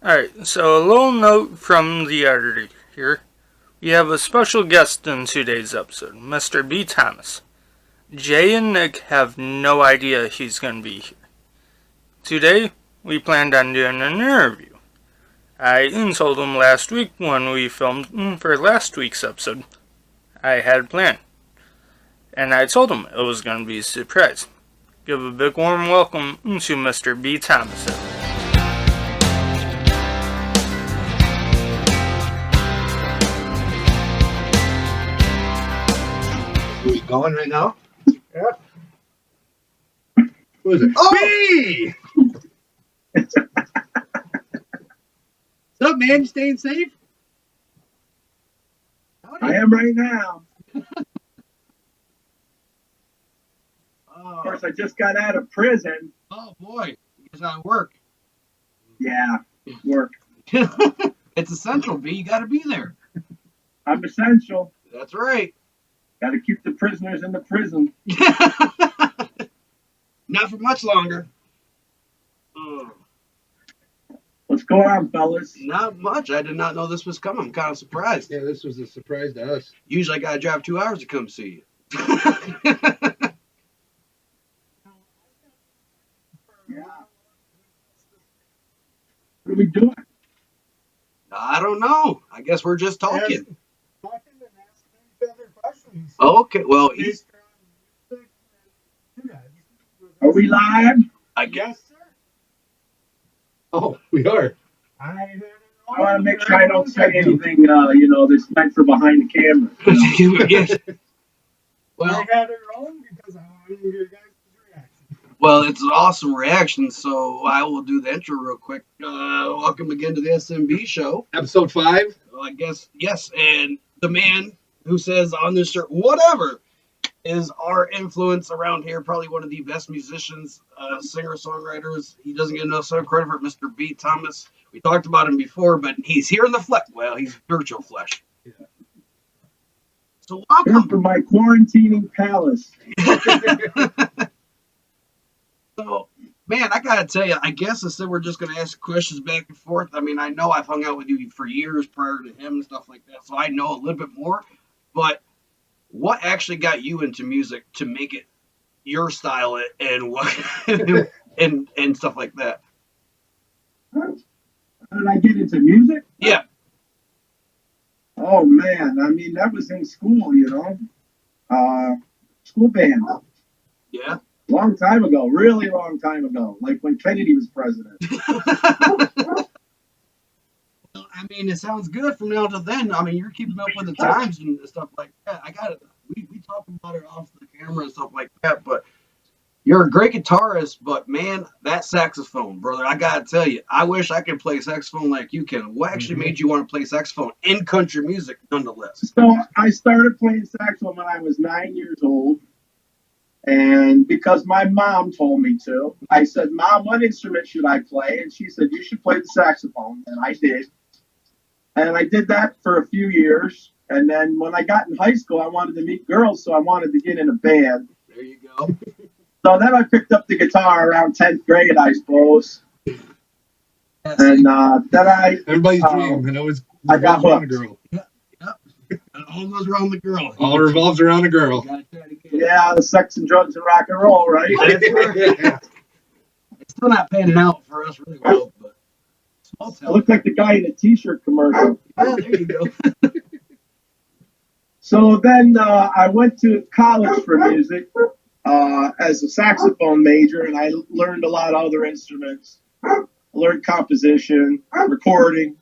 Alright, so a little note from the editor here. We have a special guest in today's episode, Mr. B. Thomas. Jay and Nick have no idea he's going to be here. Today, we planned on doing an interview. I told him last week when we filmed for last week's episode. I had a plan. And I told him it was going to be a surprise. Give a big warm welcome to Mr. B. Thomas. Are we going right now? Yeah. Who is it? Oh! Me! What's up, man? You staying safe? I am right now. Of course, I just got out of prison. Oh, boy. It's not work. Yeah, work. It's essential, B. You got to be there. I'm essential. That's right. Got to keep the prisoners in the prison. Not for much longer. What's going on, fellas? Not much. I did not know this was coming. I'm kind of surprised. Yeah, this was a surprise to us. Usually I got to drive 2 hours to come see you. Yeah. What are we doing? I don't know. I guess we're just talking. Talking and asking each other questions. Okay, well, Based on you guys. Are we live? I guess. Yes, sir. Oh, we are. I I want to make sure I don't say anything, that's meant for behind the camera. Yes. I Well, had it wrong because I wanted to hear your guys' reaction. well, it's an awesome reaction, so I will do the intro real quick. Welcome again to the SNB Show. Episode 5. Well, I guess, yes, and the man who says on this shirt, whatever, is our influence around here, probably one of the best musicians, singer-songwriters. He doesn't get enough credit for it, Mr. B. Thomas. We talked about him before, but he's here in the flesh. Well, he's virtual flesh. Yeah. So Here welcome. for my quarantining palace. So, man, I gotta tell you, I guess instead we're just gonna ask questions back and forth. I mean, I know I've hung out with you for years prior to him and stuff like that, so I know a little bit more. But what actually got you into music to make it your style and what and stuff like that? How did I get into music? Yeah. Oh, man. I mean, that was in school, school band. Yeah. Long time ago, really long time ago, like when Kennedy was president. Well, I mean, it sounds good from now to then. I mean, you're keeping up with the times and stuff like that. I got it. We talk about it off the camera and stuff like that, but you're a great guitarist, but man, that saxophone, brother, I gotta tell you, I wish I could play saxophone like you can. What actually made you want to play saxophone in country music, nonetheless? So I started playing saxophone when I was 9 years old. And because my mom told me to, I said, Mom, what instrument should I play? And she said, you should play the saxophone. And I did. And I did that for a few years. And then when I got in high school, I wanted to meet girls, so I wanted to get in a band. There you go. So then I picked up the guitar around 10th grade, I suppose. Yes. And then Everybody's dream. And always I got revolves around a hooked. girl. And all goes around the girl. All revolves around a girl. Gotta try to get it. Yeah, the sex and drugs and rock and roll, right? It's still not panning out for us really well, but small I town. look like the guy in a T-shirt commercial. Yeah, there you go. So then I went to college for music as a saxophone major, and I learned a lot of other instruments. I learned composition, recording.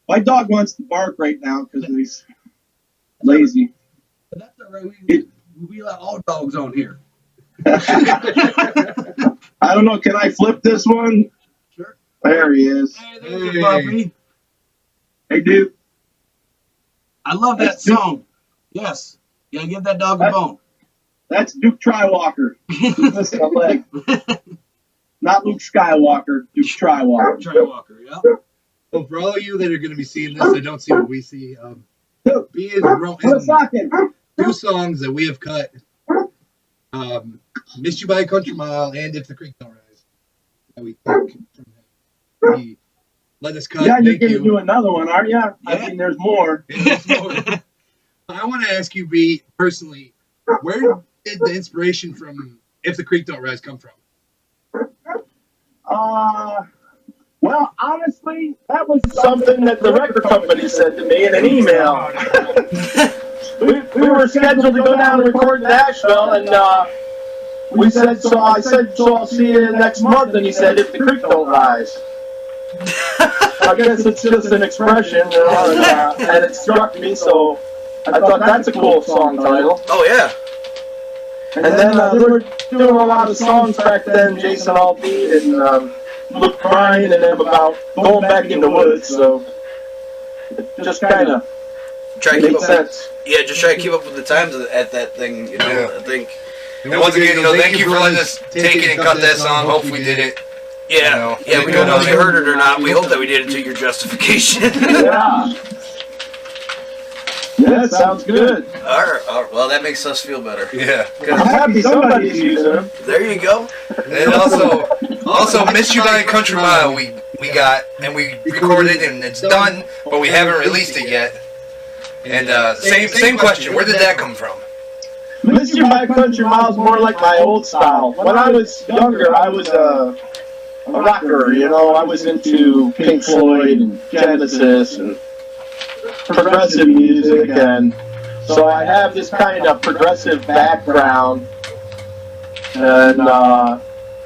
My dog wants to bark right now because he's lazy. But that's all right. We let all dogs on here. I don't know. Can I flip this one? Sure. There he is. Hey, there's your puppy. Hey, dude. I love that song. Yes. Yeah, give that dog a bone. That's Duke Triwalker. Listen, a leg. Not Luke Skywalker. Duke Triwalker. Triwalker, yeah. So for all of you that are going to be seeing this, that don't see what we see, B is What's wrote talking? 2 songs that we have cut. Missed You by a Country Mile and If the Creek Don't Rise. That we took from that. You let us cut. Yeah, you're Thank going to you. do another one, aren't you? I mean, there's more. I want to ask you, B, personally, where did the inspiration from "If the Creek Don't Rise" come from? Well, honestly, that was something that the record company said to me in an email. we were scheduled to go down and record in Nashville, and we said, so I said, so I'll see you next month, and he said, if the creek don't rise. I guess it's just an expression, and it struck me, so I thought that's a cool song title. Oh, yeah. And then they were doing a lot of songs back then, Jason Aldean and Luke Bryan and them about going back in the woods, so it just kind of makes sense. Yeah, just try to keep up with the times at that thing, you know, Yeah. I think. And once again, thank you for letting us take it and cut that song. Hope we did it. Yeah, yeah, we don't know if you heard it or not. We hope that we did it to your justification. Yeah. Yeah, sounds good. All right, well, that makes us feel better. Yeah. I'm happy somebody's using them. There you go. And also, "Miss You" by Country Mile we got, and we recorded, and it's done, but we haven't released it yet. And same question, where did that come from? "Miss You" by Country Miles more like my old style. When I was younger, I was a rocker, you know. I was into Pink Floyd and Genesis and progressive music, and so I have this kind of progressive background. And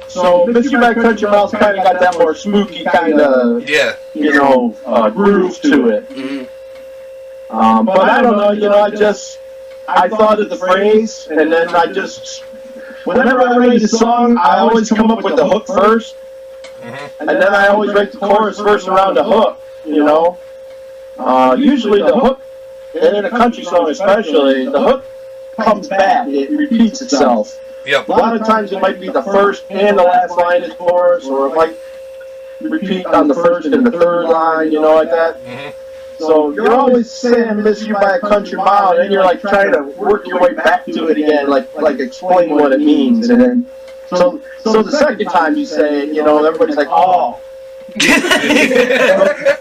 so "Miss You" by Country Miles kind of got that more spooky kind of, Yeah. you know, groove to it. Mm-hmm. But I don't know, you know, I thought of the phrase, and then whenever I write a song, I always come up with the hook first, and then I always write the chorus first around the hook, you know. Usually the hook, and in a country song especially, the hook comes back, it repeats itself. Yep. A lot of times it might be the first and the last line is chorus, or it might repeat on the first and the third line, you know, like that. So you're always saying "Miss You" by a country mile, and then you're like trying to work your way back to it again, like explain what it means, and then so the second time you say it, you know, everybody's like, oh.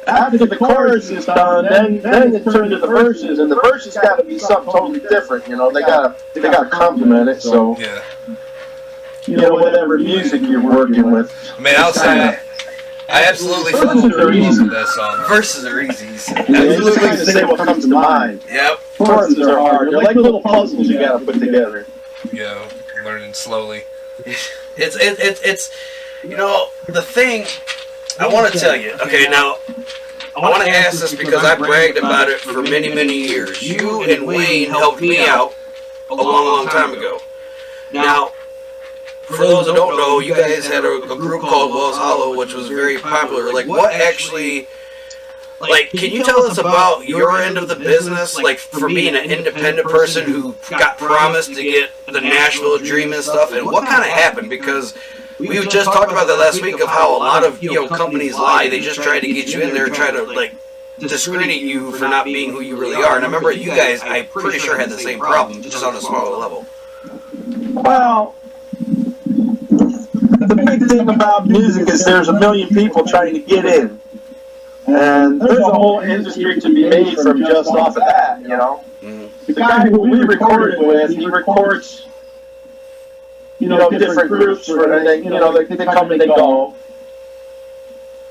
After the chorus is done, then it turns to the verses, and the verses got to be something totally different. You know, they gotta complement it. So Yeah. you know, whatever music you're working with. Man, I'll say I absolutely fell in love with that song. Verses are easy. So. You just kind of say what comes to mind. Yep. Choruses are hard. They're like little puzzles you gotta put together. Yeah, learning slowly. It's you know, the thing I want to tell you. Okay, now I want to ask this because I bragged about it for many, many years. You and Wayne helped me out a long time ago. Now, for those that don't know, you guys had a group called Wells Hollow, which was very popular. Like, what actually, like, can you tell us about your end of the business? Like, for being an independent person who got promised to get the Nashville Dream and stuff, and what kind of happened? Because we just talked about that last week of how a lot of, you know, companies lie. They just try to get you in there and try to, like, discredit you for not being who you really are. And I remember you guys, I'm pretty sure, had the same problem, just on a smaller level. Well, the big thing about music is there's a million people trying to get in. And there's a whole industry to be made from just off of that, you know. The guy who we recorded with, he records, you know, different groups, and they, you know, they come and they go.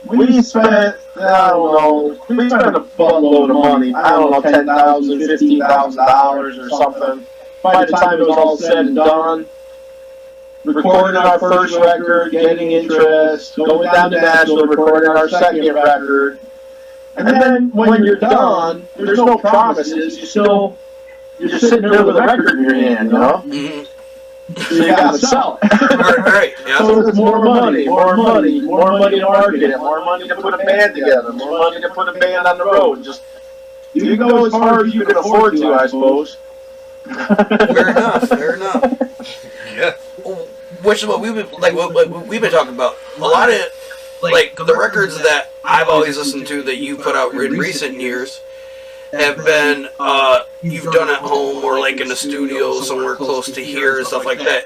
We spent, I don't know, we spent a buttload of money. I don't know, $10,000, $15,000 or something. By the time it was all said and done, recording our first record, getting interest, going down to Nashville, recording our second record. And then when you're done, there's no promises. You're just sitting there with a record in your hand, you know? So you gotta sell it. Right, yeah. So there's more money to market it, more money to put a band together, more money to put a band on the road. Just you go as far as you can afford to, I suppose. Fair enough. Yeah. Which is what we've been talking about. A lot of, like, the records that I've always listened to that you put out in recent years, have been you've done at home or like in a studio somewhere close to here and stuff like that.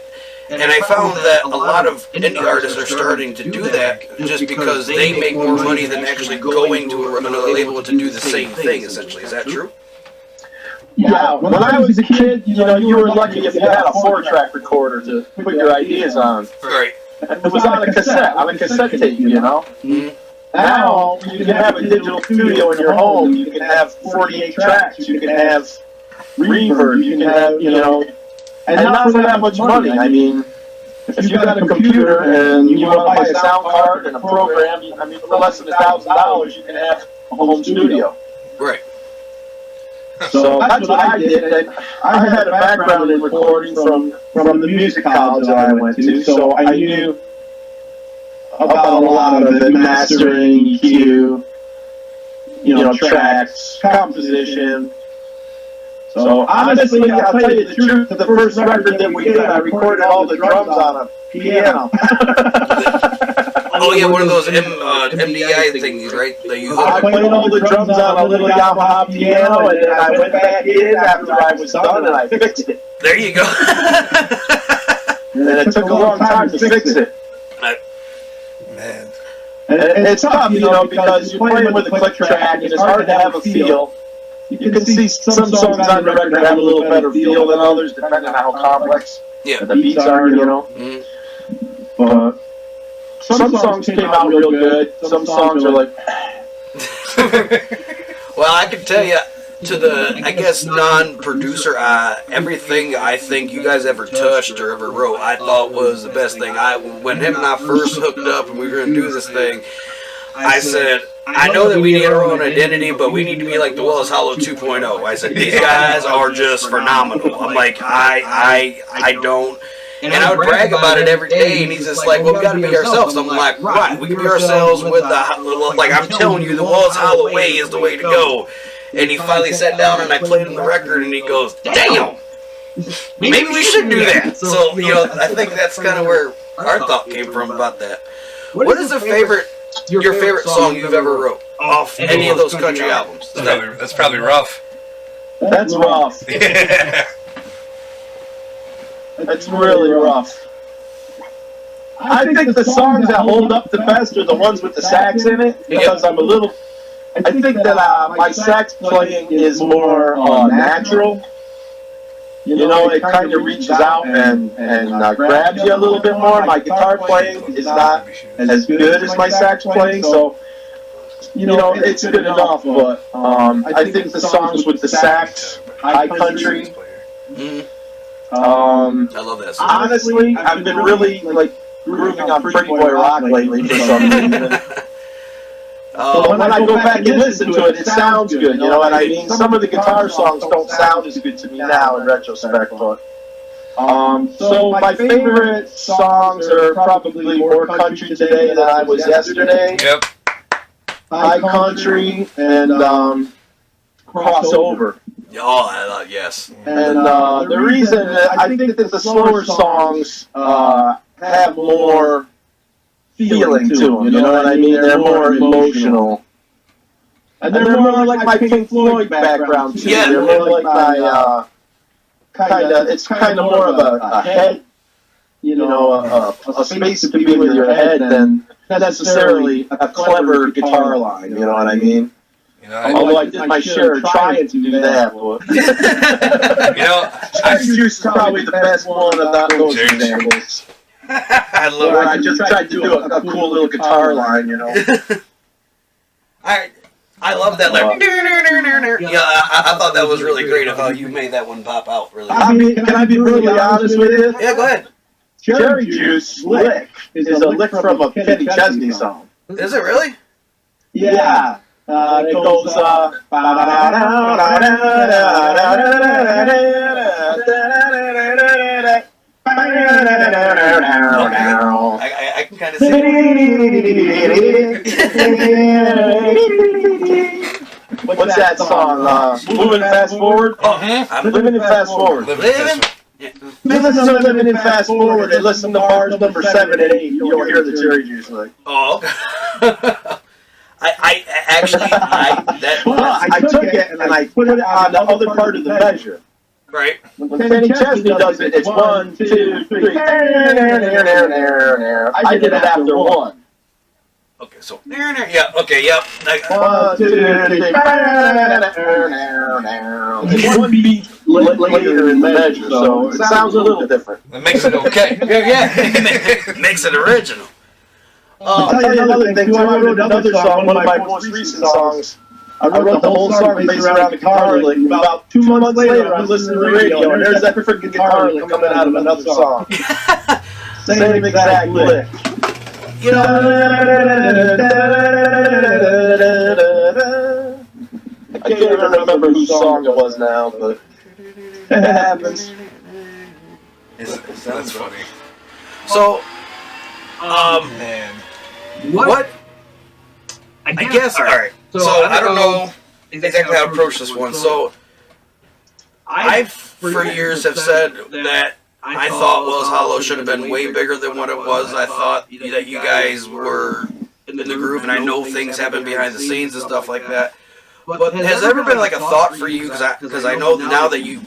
And I found that a lot of indie artists are starting to do that just because they make more money than actually going to another label to do the same thing, essentially. Is that true? Yeah, when I was a kid, you know, you were lucky if you had a 4-track recorder to put your ideas on. Right. And it was on a cassette tape, you know? Mm-hmm. Now, you can have a digital studio in your home, you can have 48 tracks, you can have reverb, you can have, you know, and not for that much money. I mean, if you got a computer and you want to buy a sound card and a program, I mean, for less than $1,000, you can have a home studio. Right. So that's what I did, and I had a background in recording from the music college that I went to, so I knew about a lot of it, mastering, EQ, you know, tracks, composition. So honestly, I'll tell you the truth, the first record that we did, I recorded all the drums on a piano. Oh yeah, one of those MDI things, right? That you I played all the drums on a little Yamaha piano, and then I went back in after I was done, and I fixed it. There you go. And it took a long time to fix it. Man. And it's tough, you know, because you're playing with a click track, and it's hard to have a feel. You can see some songs on the record have a little better feel than others, depending on how complex the beats are, you know. Mm-hmm. But some songs came out real good. Some songs are like... Well, I can tell you, to the, I guess, non-producer, everything I think you guys ever touched or ever wrote, I thought was the best thing. When him and I first hooked up and we were going to do this thing, I said, I know that we need our own identity, but we need to be like the Willis Hollow 2.0. I said, these guys are just phenomenal. I'm like, I don't... And I would brag about it every day, and he's just like, well, we got to be ourselves. I'm like, right, we can be ourselves with the, like, I'm telling you, the Willis Hollow way is the way to go. And he finally sat down, and I played him the record, and he goes, damn, maybe we should do that. So, you know, I think that's kind of where our thought came from about that. What is your favorite song you've ever wrote off any of those country albums? That's probably rough. That's rough. That's really rough. I think the songs that hold up the best are the ones with the sax in it, because I'm a little... I think that my sax playing is more natural. You know, it kind of reaches out and grabs you a little bit more. My guitar playing is not as good as my sax playing, so, you know, it's good enough, but I think the songs with the sax, High Country... I love that song. Honestly, I've been really, like, grooving on Pretty Boy Rock lately for some reason. So when I go back and listen to it, it sounds good, you know, and I mean, some of the guitar songs don't sound as good to me now in retrospect, but... So my favorite songs are probably More Country Today Than I Was Yesterday. Yep. High Country, and Crossover. Oh, yes. And the reason I think that the slower songs have more feeling to them, you know what I mean? They're more emotional. And they're more like my Pink Floyd background, too. Yeah. They're more like my, it's kind of more of a head, you know, a space to be with your head than necessarily a clever guitar line, you know what I mean? You know, Although I did my share of trying to do that, but... you know, Juice is probably the best one of those examples. I love Where it. I just tried to do a cool little guitar line, you know. I love that. Like, yeah, I thought that was really great of how you made that one pop out. Really. I mean, can I be really honest with you? Yeah, go ahead. Cherry Juice lick is a lick from a Kenny Chesney song. Is it really? Yeah. It goes, I can kind of see it. What's that song? Moving Fast Forward? I'm Living in Fast Forward. living. Listen to Living in Fast Forward and listen to bars number 7 and 8. You'll hear the Cherry Juice lick. Oh. I actually, I took it and I put it on the other part of the measure. right. When Kenny Chesney does it, it's 1, 2, 3. I did it after 1. Okay, so yeah, okay, yep. 1, 2, 3. It's 1 beat later in the measure, so it sounds a little different. That makes it okay. Yeah. Makes it original. I'll tell you another thing too. I wrote another song, one of my most recent songs. I wrote the whole song based around the guitar lick. About 2 months later, I'm listening to the radio, and there's that freaking guitar lick coming out of another song. Same exact lick. You know, I can't even remember whose song it was now, but it happens. That's funny. so, Man. what? I guess, alright. So, I don't know exactly how to approach this one. So, I, for years, have said that I thought Wells Hollow should have been way bigger than what it was. I thought that you guys were in the groove, and I know things happen behind the scenes and stuff like that. But has there ever been like a thought for you, because I know now that you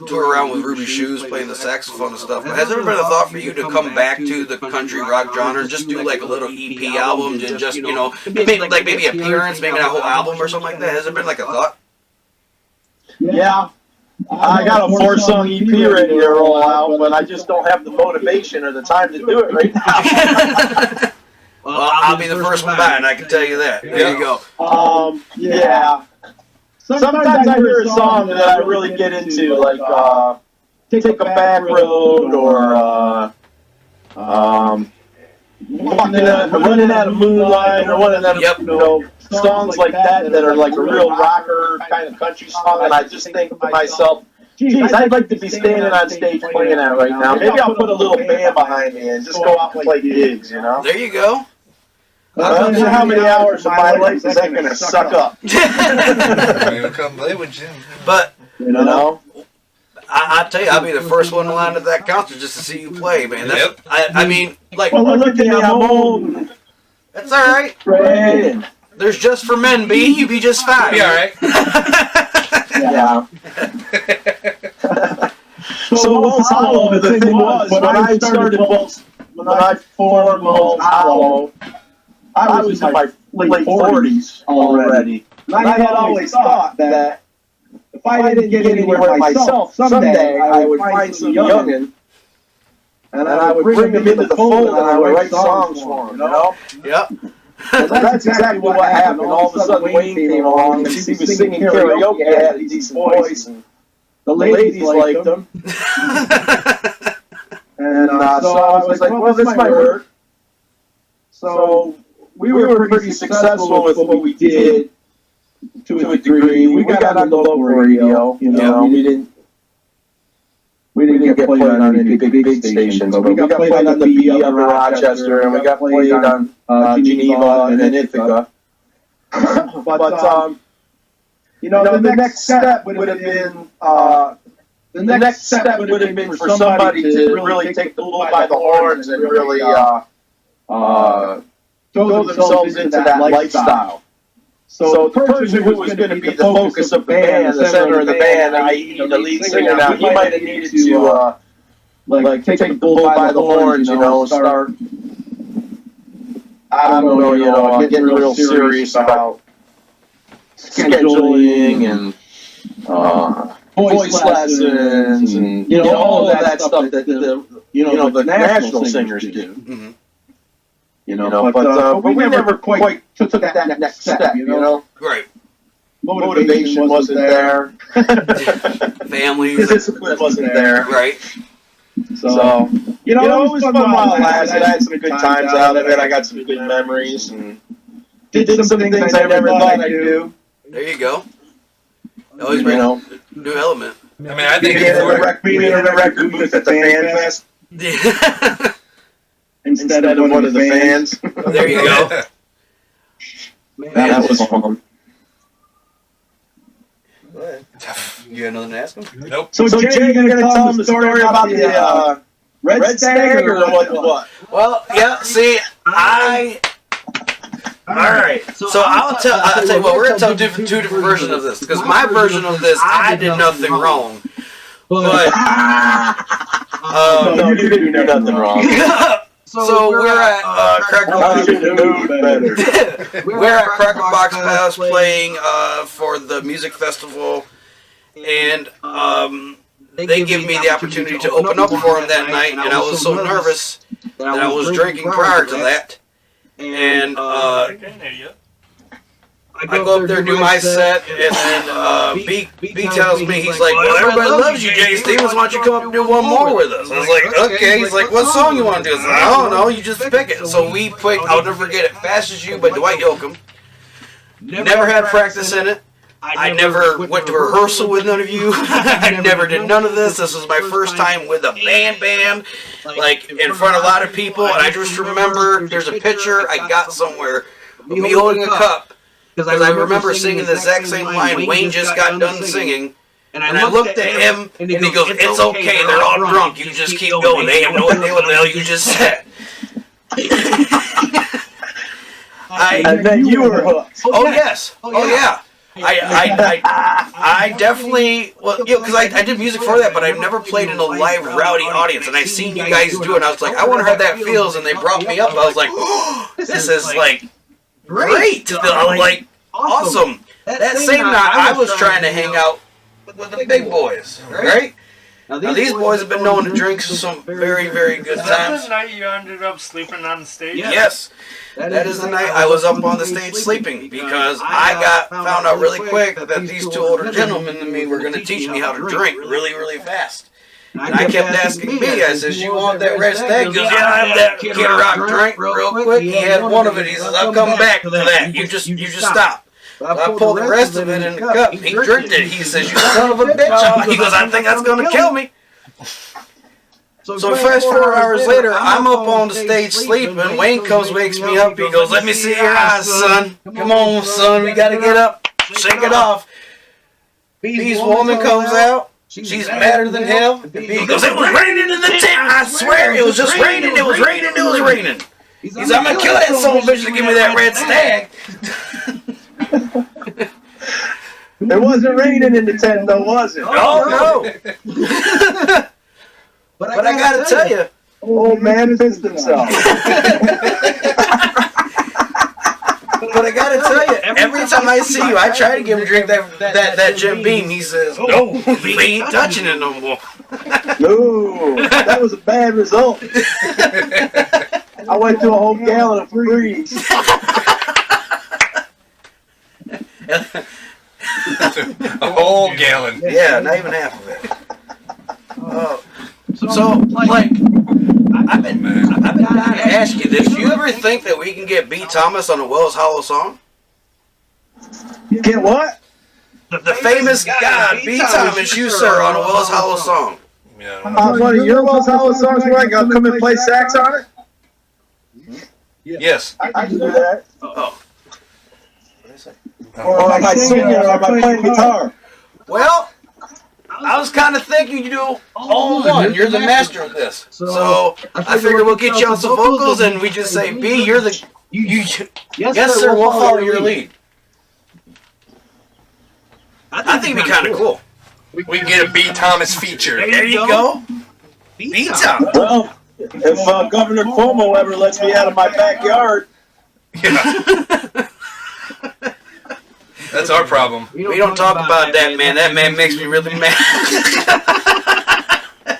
tour around with Ruby Shoes playing the saxophone and stuff, but has there ever been a thought for you to come back to the country rock genre and just do like a little EP album and just, you know, maybe appearance, maybe not a whole album or something like that? Has there been like a thought? Yeah. I got a 4-song EP ready to roll out, but I just don't have the motivation or the time to do it right now. Well, I'll be the first one by, and I can tell you that. There you go. Yeah. Sometimes I hear a song that I really get into, like Take a Back Road or Running Out of Moonlight or one of them, you know, songs like that that are like a real rocker kind of country song, and I just think to myself, geez, I'd like to be standing on stage playing that right now. Maybe I'll put a little band behind me and just go out and play gigs, you know? There you go. I don't know how many hours of my life is that going to suck up. Maybe come play with Jim. But, you know? I tell you, I'll be the first one in line at that concert just to see you play, man. That's, I mean, like, well, look at me, I'm old. That's all right. Right. There's just for men, B. You be just fine. Be all right. Yeah. So Wells Hollow, the thing was, when I started when I formed Wells Hollow, I was in my late 40s already. And I had always thought that if I didn't get anywhere myself, someday I would find some youngin', and I would bring them into the fold and I would write songs for them, you know? Yep. And that's exactly what happened. All of a sudden Wayne came along and he was singing karaoke, had a decent voice, and the ladies liked him. And so I was like, well, this might work. So we were pretty successful with what we did to a degree. We got on the local radio, you know. We didn't get played on any big stations, but we got played on the B up in Rochester, and we got played on Geneva and then Ithaca. But you know, the next step would have been the next step would have been for somebody to really take the bull by the horns and really throw themselves into that lifestyle. So the person who was going to be the focus of the band, the center of the band, i.e. the lead singer, now he might have needed to like take the bull by the horns, you know, start, I don't know, you know, getting real serious about scheduling and voice lessons and, you know, all of that stuff that the national singers do. Mm-hmm. You know, but we never quite took that next step, you know? Right. Motivation wasn't there. Family. Discipline wasn't there. Right. So, you know, it was fun while it lasted. I had some good times out of it. I got some good memories and did some things I never thought I'd do. There you go. Always bring a new element. I mean, I think being in a record booth at the Fan Fest. Yeah. Instead of one of the fans. There you go. That was fun. You got nothing to ask him? Nope. So Jay, you gonna tell him the story about the Red Stag or what? Well, yeah. See, I All right. So I'll tell you what. We're gonna tell two different versions of this because my version of this, I did nothing wrong. But no, you didn't do nothing wrong. So we're at Cracker Box. We're at Cracker Box Palace playing for the music festival, and they give me the opportunity to open up for them that night, and I was so nervous that I was drinking prior to that, and I go up there, do my set, and then B tells me, he's like, well, everybody loves you, Jay Stevens, why don't you come up and do one more with us? I was like, okay. He's like, what song you want to do? I was like, I don't know, you just pick it. So we picked I'll Never Forget It, Fast As You by Dwight Yoakam. Never had practice in it. I never went to rehearsal with none of you. I never did none of this. This was my first time with a band, like in front of a lot of people. And I just remember there's a picture I got somewhere of me holding a cup. Because I remember singing the exact same line Wayne just got done singing, and I looked at him, and he goes, it's okay, they're all drunk, you just keep going, they have no idea what the hell you just said. And then you were hooked. Oh, yes. Oh, yeah. I definitely, well, you know, because I did music for that, but I've never played in a live rowdy audience, and I seen you guys do it, and I was like, I wonder how that feels, and they brought me up, I was like, oh, this is like, great! Like, awesome! That same night, I was trying to hang out with the big boys, right? Now, these boys have been known to drink some very, very good Is that times. the night you ended up sleeping on stage? Yes, that is the night I was up on the stage sleeping, because I found out really quick that these two older gentlemen than me were going to teach me how to drink really, really fast. And I kept asking B, I says, you want that red stag? He goes, yeah, I have that Kid Rock drink real quick. He had one of it. He says, I'll come back to that. You just stop. So I pulled the rest of it in the cup. He drank it. He says, you son of a bitch. He goes, I think that's going to kill me. So fast 4 hours later, I'm up on the stage sleeping. Wayne comes, wakes me up. He goes, let me see your eyes, son. Come on, son. We got to get up. Shake it off. B's woman comes out. She's madder than hell. He goes, it was raining in the tent. I swear, it was just raining. It was raining. It was raining. He's like, I'm going to kill that son of a bitch to give me that red stag. It wasn't raining in the tent, though, was it? Oh, no. But I got to tell you. Old man pissed himself. But I gotta tell you, every time I see you, I try to give him a drink that Jim Beam. He says, no, we ain't touching it no more. No, that was a bad result. I went through a whole gallon of freeze. A whole gallon. Yeah, not even half of it. So, like, I've been dying to ask you this. Do you ever think that we can get B. Thomas on a Wells Hollow song? Get what? The famous God, B. Thomas, you sir, on a Wells Hollow song. Yeah. One of your Wells Hollow songs where I gotta come and play sax on it? Yes. I can do that. Oh. Or am I singing or am I playing guitar? Well, I was kind of thinking you do all in one. You're the master of this. So I figured we'll get you on some vocals and we just say, B, you're the... Yes, sir, we'll follow your lead. I think it'd be kind of cool. We can get a B. Thomas feature. There you go. B. Thomas. Well, if Governor Cuomo ever lets me out of my backyard... Yeah. That's our problem. We don't talk about that, man. That man makes me really mad.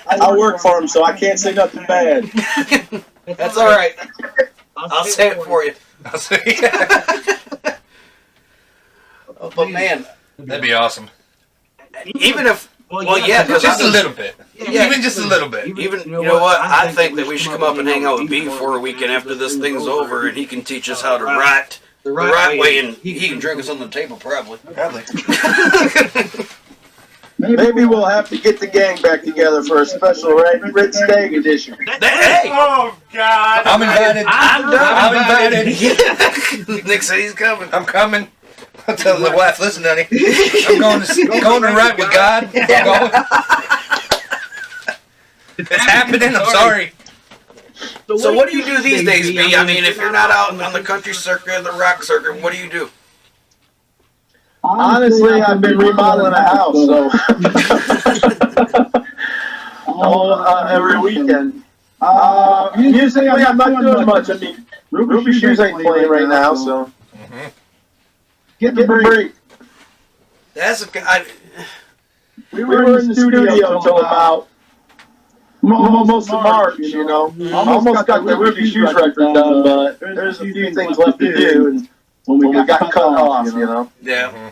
I work for him, so I can't say nothing bad. That's all right. I'll say it for you. I'll say But man, that'd be awesome. even if, well, yeah, because Just a little bit. Yeah. Even just a little bit. Even, you know what? I think that we should come up and hang out with B for a weekend after this thing's over, and he can teach us how to write the right way, and he can drink us on the table, probably. Maybe we'll have to get the gang back together for a special red stag edition. Hey! Oh, God. I'm invited. I'm done. I'm invited. Nick said he's coming. I'm coming. I'll tell the wife, listen, honey, I'm going to ride with God. I'm going. It's happening. I'm sorry. So what do you do these days, B? I mean, if you're not out on the country circuit, the rock circuit, what do you do? Honestly, I've been remodeling a house, so every weekend. Musically, I'm not doing much. I mean, Ruby Shoes ain't playing right now, so get the break. That's We were in the studio till about almost March, you know. Almost got the Ruby Shoes record done, but there's a few things left to do, and when we got cut off, you know. Yeah.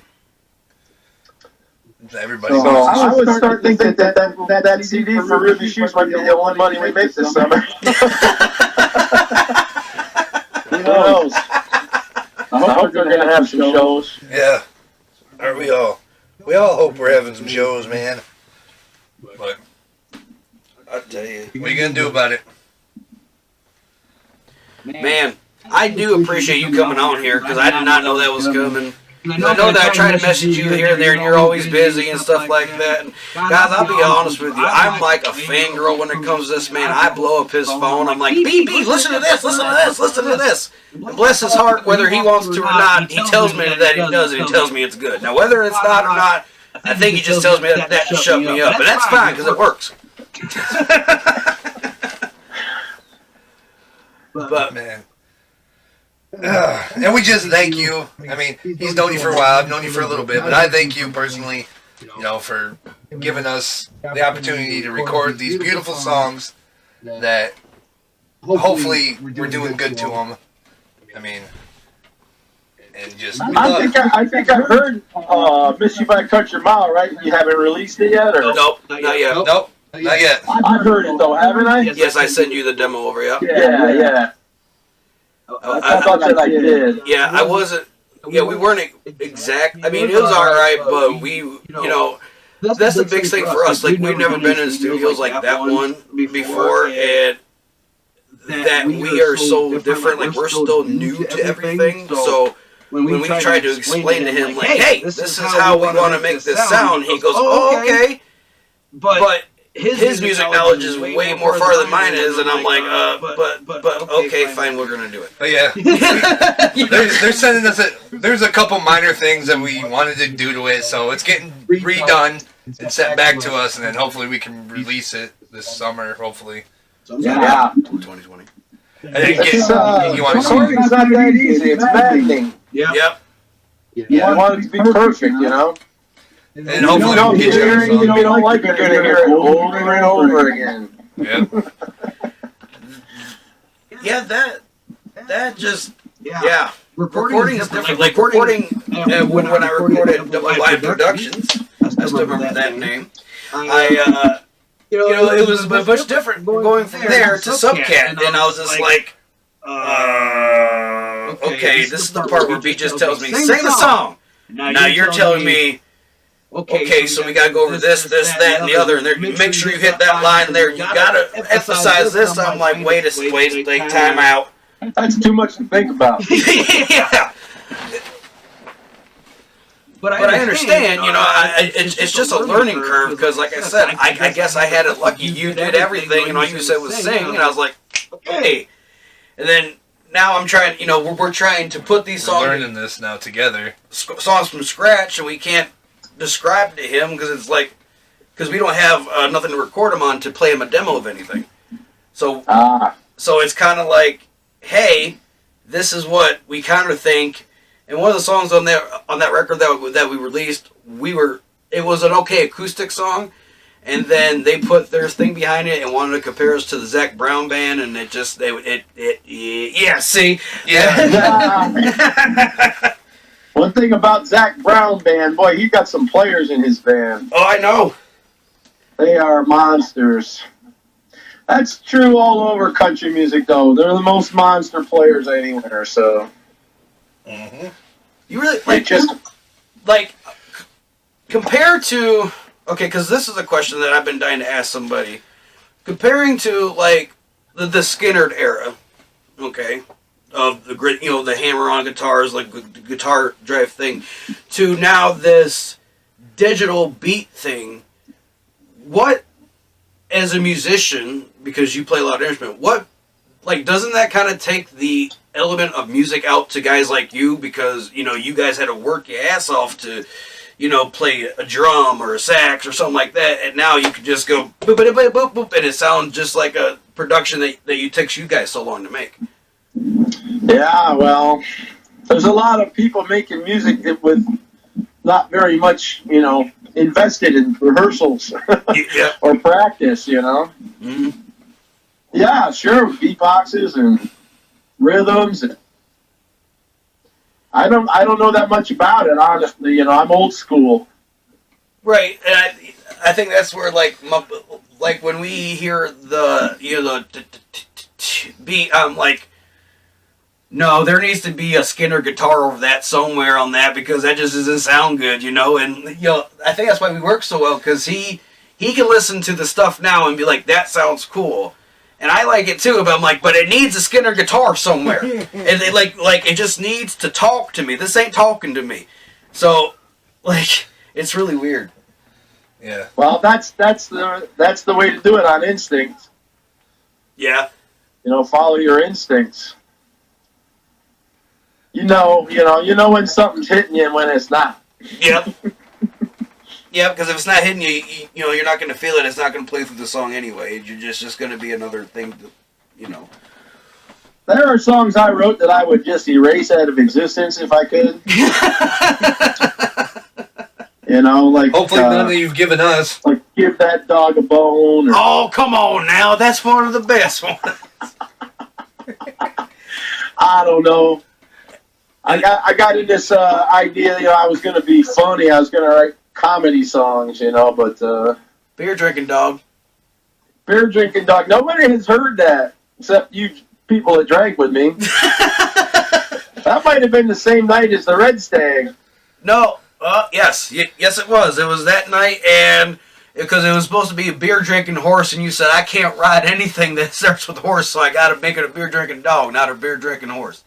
Everybody So knows. I would start thinking that CD for Ruby Shoes might be the only money we make this summer. Who knows? I hope they're gonna have some shows. Yeah. Aren't we all? We all hope we're having some shows, man. But I'll tell you. what are you gonna do about it? Man, I do appreciate you coming on here because I did not know that was coming. I know that I try to message you here and there, and you're always busy and stuff like that. And guys, I'll be honest with you. I'm like a fangirl when it comes to this man. I blow up his phone. I'm like, B, listen to this, listen to this, listen to this. And bless his heart, whether he wants to or not, he tells me that he does it. He tells me it's good. Now, whether it's not or not, I think he just tells me that to shut me up. And that's fine because it works. But Man. And we just thank you. I mean, he's known you for a while. I've known you for a little bit, but I thank you personally, you know, for giving us the opportunity to record these beautiful songs that hopefully we're doing good to them. I mean, and just I think I heard "Miss You by Country Mile," right? You haven't released it yet, or nope, not yet. nope, not yet. I've heard it though, haven't I? Yes, I sent you the demo over, yeah. Yeah. I thought that I did. Yeah, I wasn't. Yeah, we weren't exact. I mean, it was all right, but we, you know, that's the big thing for us. Like, we've never been in studios like that one before, and that we are so different. Like, we're still new to everything. So when we tried to explain to him, like, hey, this is how we want to make this sound, he goes, oh, okay. But his music knowledge is way more far than mine is, and I'm like, but okay, fine, we're gonna do it. But yeah, they're sending us there's a couple minor things that we wanted to do to it, so it's getting redone and sent back to us, and then hopefully we can release it this summer, hopefully. Yeah. 2020. And then you want to Recording's not that easy. It's maddening. Yep. You want it to be perfect, you know. and hopefully we don't can get hear it, you. you don't like it, you're gonna hear it over and over again. Yep. Yeah, that just recording is different. Like recording when I recorded Double Live Productions, I still remember that name. You know, it was much different going from there to Subcat, and I was just like, okay, this is the part where B just tells me, sing the song. Now you're telling me, okay, so we gotta go over this, that, and the other, and there, make sure you hit that line there. You gotta emphasize this. I'm like, wait, take time out. That's too much to think about. Yeah. But I understand, you know, it's just a learning curve because, like I said, I guess I had it lucky. You did everything, and all you said was sing, and I was like, okay. And then now I'm trying, you know, we're trying to put these songs, learning this now together, songs from scratch, and we can't describe to him because it's like, because we don't have nothing to record him on to play him a demo of anything. So it's kind of like, hey, this is what we kind of think. And one of the songs on that record that we released, it was an okay acoustic song, and then they put their thing behind it and wanted to compare us to the Zac Brown band, and it just see. One thing about Zac Brown band, boy, he got some players in his band. Oh, I know. They are monsters. That's true all over country music, though. They're the most monster players anywhere. So. Mm-hmm. You really like compared to because this is a question that I've been dying to ask somebody. Comparing to like the Skynyrd era, of the grit, the hammer-on guitars, like the guitar drive thing, to now this digital beat thing. What, as a musician, because you play a lot of instruments, what like, doesn't that kind of take the element of music out to guys like you? Because, you know, you guys had to work your ass off to, you know, play a drum or a sax or something like that, and now you can just go boop, boop, boop, boop, boop, and it sounds just like a production that takes you guys so long to make. Yeah, well, there's a lot of people making music with not very much, you know, invested in rehearsals Yeah. or practice, you know. Mm-hmm. Yeah, sure, beatboxes and rhythms. And I don't know that much about it, honestly. You know, I'm old school. Right, and I think that's where, like when we hear the, you know, the beat, I'm like, no, there needs to be a Skinner guitar over that somewhere on that, because that just doesn't sound good, you know. And, you know, I think that's why we work so well, because he can listen to the stuff now and be like, that sounds cool. And I like it too, but I'm like, but it needs a Skinner guitar somewhere. And it, like it just needs to talk to me. This ain't talking to me. So, like, it's really weird. Yeah. Well, that's the way to do it, on instinct. Yeah. You know, follow your instincts. You know when something's hitting you and when it's not. Yep. Yeah, because if it's not hitting you, you know, you're not going to feel it. It's not going to play through the song anyway. You're just going to be another thing, to, you know. There are songs I wrote that I would just erase out of existence if I could. You know, like Hopefully none that you've given us. like Give That Dog a Bone. Or, Oh, come on now. That's one of the best ones. I don't know. I got in this idea, you know, I was going to be funny. I was going to write comedy songs, you know, but Beer drinking dog. Beer Drinking Dog, nobody has heard that except you people that drank with me. That might have been the same night as the Red Stag. No. Yes. Yes, it was. It was that night, and because it was supposed to be a beer drinking horse, and you said, I can't ride anything that starts with horse, so I got to make it a beer drinking dog, not a beer drinking horse.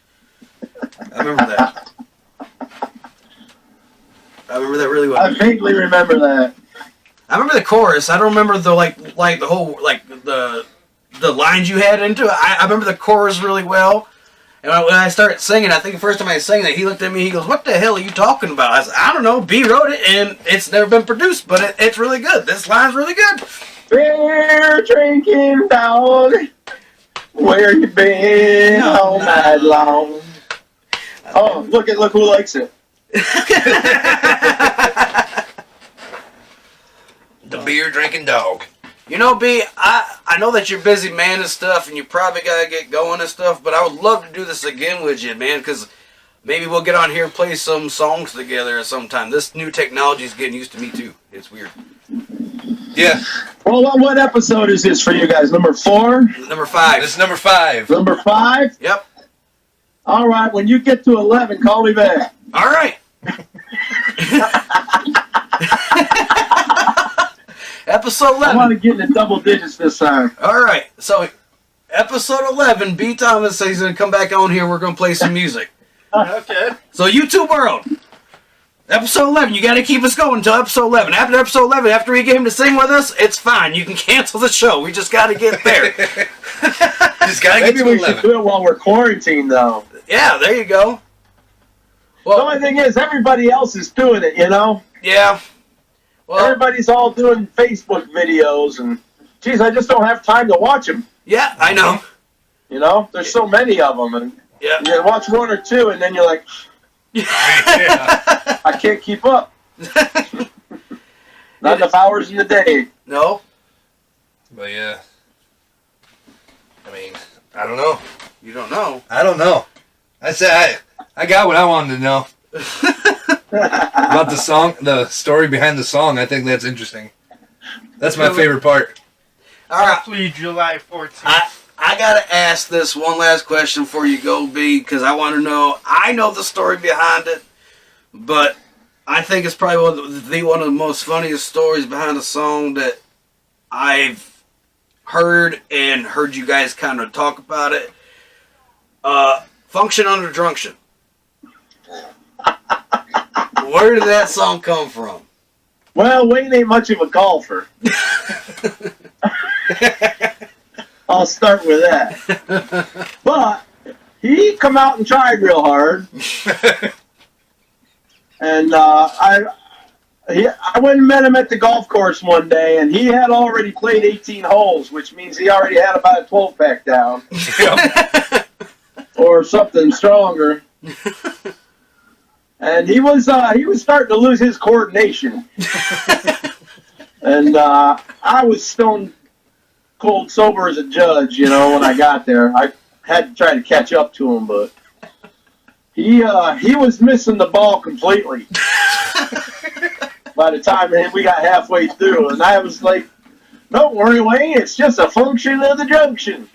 I remember that. I remember that really well. I vaguely remember that. I remember the chorus. I don't remember the like the whole the lines you had into it. I remember the chorus really well. And when I started singing, I think the first time I sang that, he looked at me. He goes, "What the hell are you talking about?" I said, "I don't know. B wrote it, and it's never been produced, but it's really good. This line's really good." Beer Drinking Dog, where you been all night long? Oh, look who likes it. The beer drinking dog. You know, B, I know that you're busy, man, and stuff, and you probably got to get going and stuff, but I would love to do this again with you, man, because maybe we'll get on here and play some songs together at some time. This new technology is getting used to me, too. It's weird. Yeah. Well, what episode is this for you guys? Number 4? Number 5. This is number 5. Number 5? Yep. All right, when you get to 11, call me back. All right. Episode 11. I want to get into double digits this time. All right. So, episode 11, B. Thomas says he's going to come back on here. We're going to play some music. Okay. So, YouTube world. Episode 11. You got to keep us going until episode 11. After episode 11, after we get him to sing with us, it's fine. You can cancel the show. We just got to get there. Just gotta get Maybe to we 11. should do it while we're quarantined, though. Yeah, there you go. The Well, only thing is, everybody else is doing it, you know? yeah. Well, Everybody's all doing Facebook videos, and, geez, I just don't have time to watch them. yeah, I know. You know? There's so many of them, and Yeah. you watch one or two, and then you're like, Yeah. I can't keep up. Not enough hours in the day. No. But yeah. I mean, I don't know. You don't know. I don't know. I said I got what I wanted to know about the song, the story behind the song. I think that's interesting. That's my favorite part. All right. Hopefully July 14th. I gotta ask this one last question before you go, B, because I want to know. I know the story behind it, but I think it's probably one of the most funniest stories behind a song that I've heard you guys kind of talk about it. Function Under Drunction. Where did that song come from? Well, Wayne ain't much of a golfer. I'll start with that. But he come out and tried real hard, and I went and met him at the golf course one day, and he had already played 18 holes, which means he already had about a 12-pack down. Or something stronger. And he was starting to lose his coordination. And I was stone cold sober as a judge, you know, when I got there. I had to try to catch up to him, but he was missing the ball completely by the time we got halfway through. And I was like, don't worry, Wayne, it's just a function of the junction.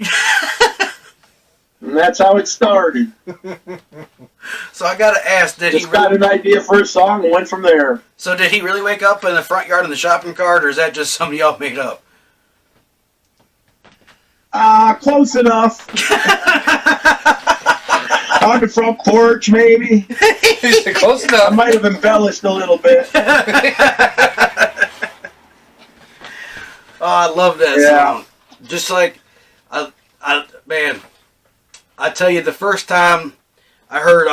And that's how it started. So I gotta ask, got an idea for a song and went from there. So did he really wake up in the front yard in the shopping cart, or is that just something y'all made up? Close enough. On the front porch, maybe. Close enough. I might have embellished a little bit. Oh, I love that song. Just like, man, I tell you, the first time I heard,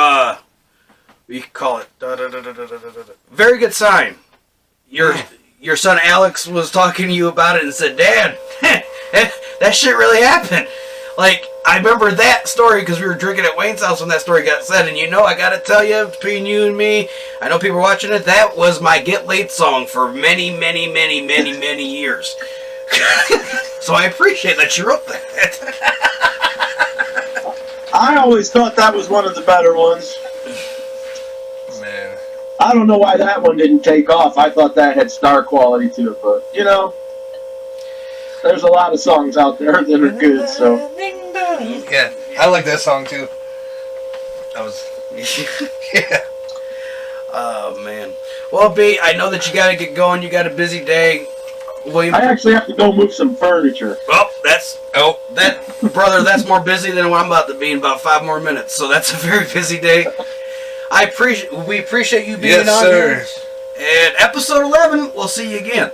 we call it, Very Good Sign. Your son Alex was talking to you about it and said, Dad, that shit really happened. Like, I remember that story because we were drinking at Wayne's house when that story got said. And you know, I got to tell you, between you and me, I know people are watching it, that was my Get Laid song for many, many, many, many, many years. So I appreciate that you wrote that. I always thought that was one of the better ones. Man. I don't know why that one didn't take off. I thought that had star quality to it, but, you know, there's a lot of songs out there that are good, so. Yeah, I like that song too. That was, yeah. Oh, man. Well, B, I know that you got to get going. You got a busy day. William, I actually have to go move some furniture. Well, brother, that's more busy than what I'm about to be in about 5 more minutes. So that's a very busy day. We appreciate you being on here. And episode 11, we'll see you again.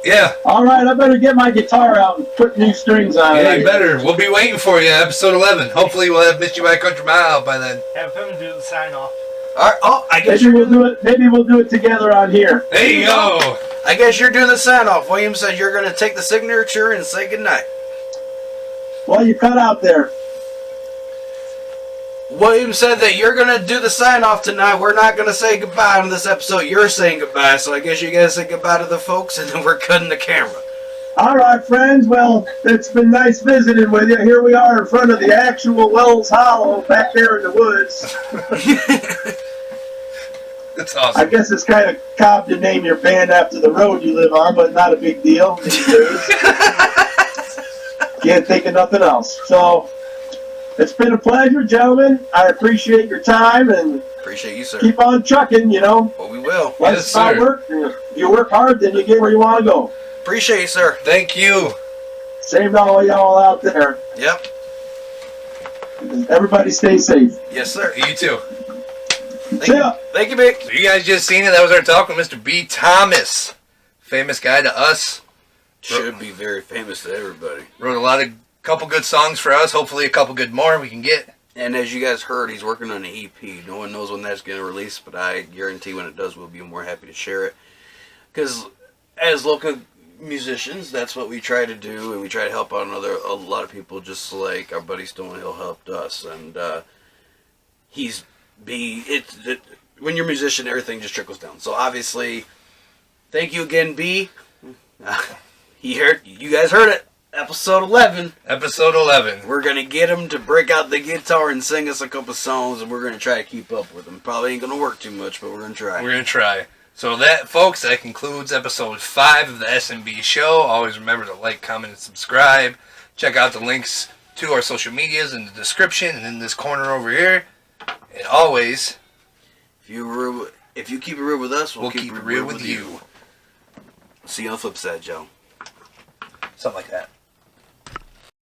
Yeah. All right, I better get my guitar out and put new strings on it. Yeah, you better. We'll be waiting for you, episode 11. Hopefully we'll have Missed You by Country Mile by then. Have him do the sign off. All right. Oh, I guess Maybe we'll do it together on here. There you go. I guess you're doing the sign off. William said you're going to take the signature and say goodnight. Well, you cut out there. William said that you're going to do the sign off tonight. We're not going to say goodbye on this episode. You're saying goodbye, so I guess you guys say goodbye to the folks, and then we're cutting the camera. All right, friends. Well, it's been nice visiting with you. Here we are in front of the actual Wells Hollow back there in the woods. That's awesome. I guess it's kind of cob to name your band after the road you live on, but not a big deal these days. Can't think of nothing else. So, it's been a pleasure, gentlemen. I appreciate your time and appreciate you, sir. Keep on trucking, you know. Well, we will. Life's about work. If you work hard, then you get where you want to go. Appreciate you, sir. Thank you. Same to all y'all out there. Yep. Everybody stay safe. Yes, sir. You too. Thank you, Big. So you guys just seen it. That was our talk with Mr. B. Thomas. Famous guy to us. Should be very famous to everybody. Wrote a couple good songs for us. Hopefully a couple good more we can get. And as you guys heard, he's working on an EP. No one knows when that's going to release, but I guarantee when it does, we'll be more happy to share it. Because as local musicians, that's what we try to do, and we try to help out a lot of people, just like our buddy Stonehill helped us. And when you're a musician, everything just trickles down. So obviously, thank you again, B. You guys heard it. Episode 11. Episode 11. We're going to get him to break out the guitar and sing us a couple songs, and we're going to try to keep up with him. Probably ain't going to work too much, but we're going to try. We're going to try. So that, folks, that concludes episode 5 of the S.n.B. Show. Always remember to like, comment, and subscribe. Check out the links to our social medias in the description and in this corner over here. And always, if you keep it real with us, we'll keep it real with you. See you on the flip side, Joe. Something like that.